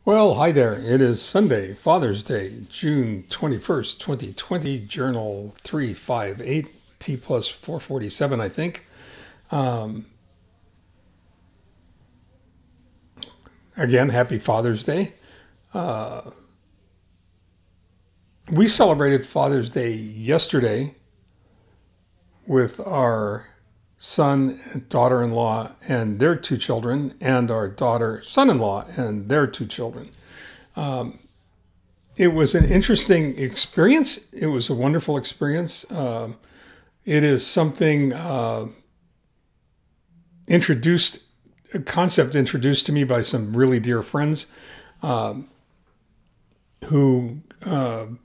Well, hi there. It is Sunday, Father's Day, June 21st, 2020, Journal 358, T plus 447, I think. Um, Again, happy Father's Day. Uh, we celebrated Father's Day yesterday with our son and daughter-in-law and their two children, and our daughter, son-in-law, and their two children. Um, it was an interesting experience. It was a wonderful experience. It is something introduced, a concept introduced to me by some really dear friends who, I'm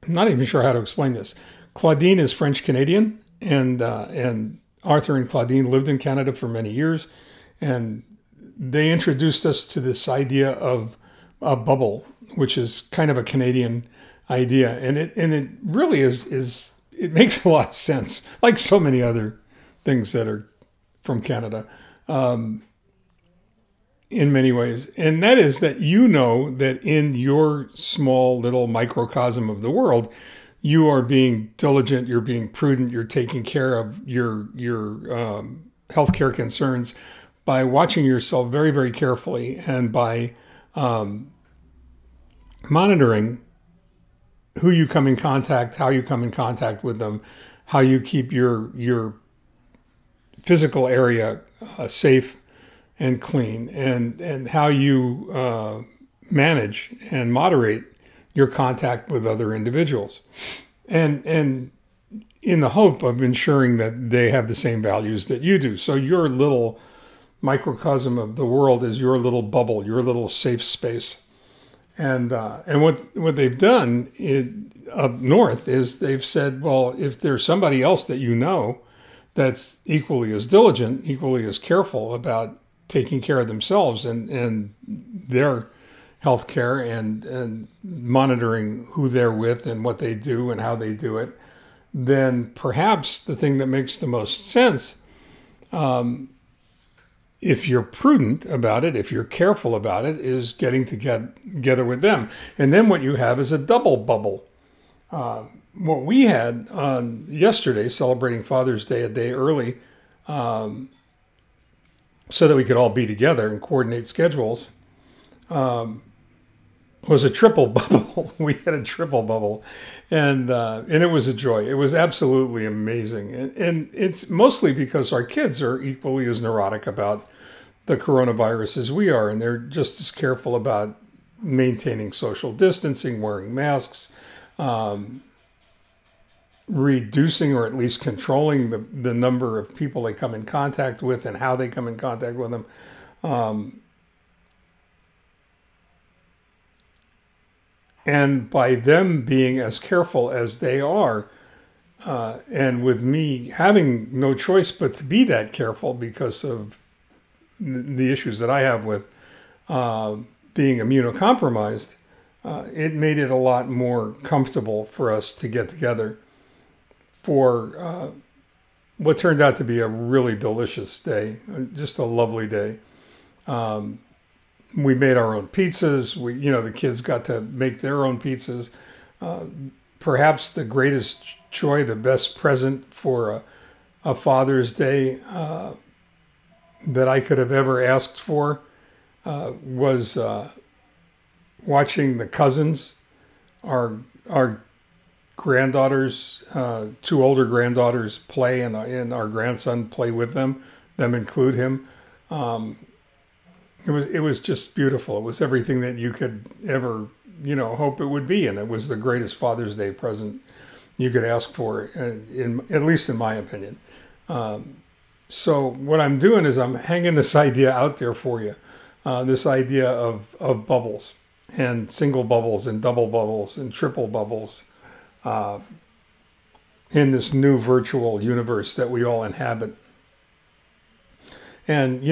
not even sure how to explain this. Claudine is French Canadian, and Arthur and Claudine lived in Canada for many years, and they introduced us to this idea of a bubble, which is kind of a Canadian idea, and it really is it makes a lot of sense, like so many other things that are from Canada, in many ways. And that is that you know that in your small little microcosm of the world, you are being diligent, you're being prudent, you're taking care of your healthcare concerns by watching yourself very, very carefully, and by monitoring who you come in contact, how you come in contact with them, how you keep your physical area safe and clean, and how you manage and moderate your contact with other individuals, and in the hope of ensuring that they have the same values that you do. So your little microcosm of the world is your little bubble, your little safe space. And what they've done up north is they've said, well, if there's somebody else that you know that's equally as diligent, equally as careful about taking care of themselves and their health care, and monitoring who they're with and what they do and how they do it, then perhaps the thing that makes the most sense, if you're prudent about it, if you're careful about it, is getting together with them. And then what you have is a double bubble. What we had on yesterday, celebrating Father's Day a day early, so that we could all be together and coordinate schedules, was a triple bubble. We had a triple bubble, and it was a joy. It was absolutely amazing, and it's mostly because our kids are equally as neurotic about the coronavirus as we are, and they're just as careful about maintaining social distancing, wearing masks, reducing or at least controlling the number of people they come in contact with and how they come in contact with them. And by them being as careful as they are, and with me having no choice but to be that careful because of the issues that I have with being immunocompromised, it made it a lot more comfortable for us to get together for what turned out to be a really delicious day, just a lovely day. We made our own pizzas. The kids got to make their own pizzas. Perhaps the greatest joy, the best present for a Father's Day that I could have ever asked for was watching the cousins, our granddaughters, two older granddaughters play, and our grandson play with them include him. It was just beautiful. It was everything that you could ever, hope it would be. And it was the greatest Father's Day present you could ask for, at least in my opinion. So what I'm doing is I'm hanging this idea out there for you, this idea of bubbles, and single bubbles and double bubbles and triple bubbles, in this new virtual universe that we all inhabit. And,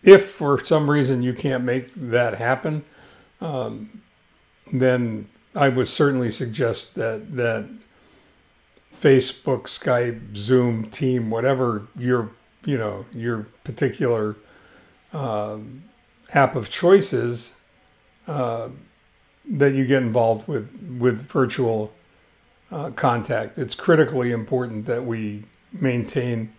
if for some reason you can't make that happen, then I would certainly suggest that Facebook, Skype, Zoom, Team, whatever your particular app of choice is, that you get involved with virtual contact. It's critically important that we maintain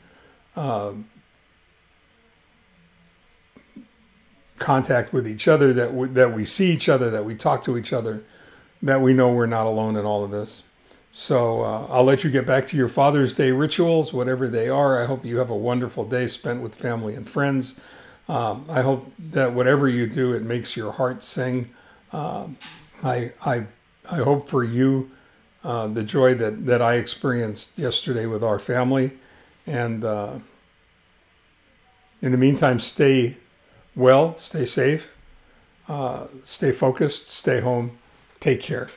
contact with each other, that we see each other, that we talk to each other, that we know we're not alone in all of this. So I'll let you get back to your Father's Day rituals, whatever they are. I hope you have a wonderful day spent with family and friends. I hope that whatever you do, it makes your heart sing. I hope for you the joy that I experienced yesterday with our family. And in the meantime, stay well, stay safe, stay focused, stay home, take care.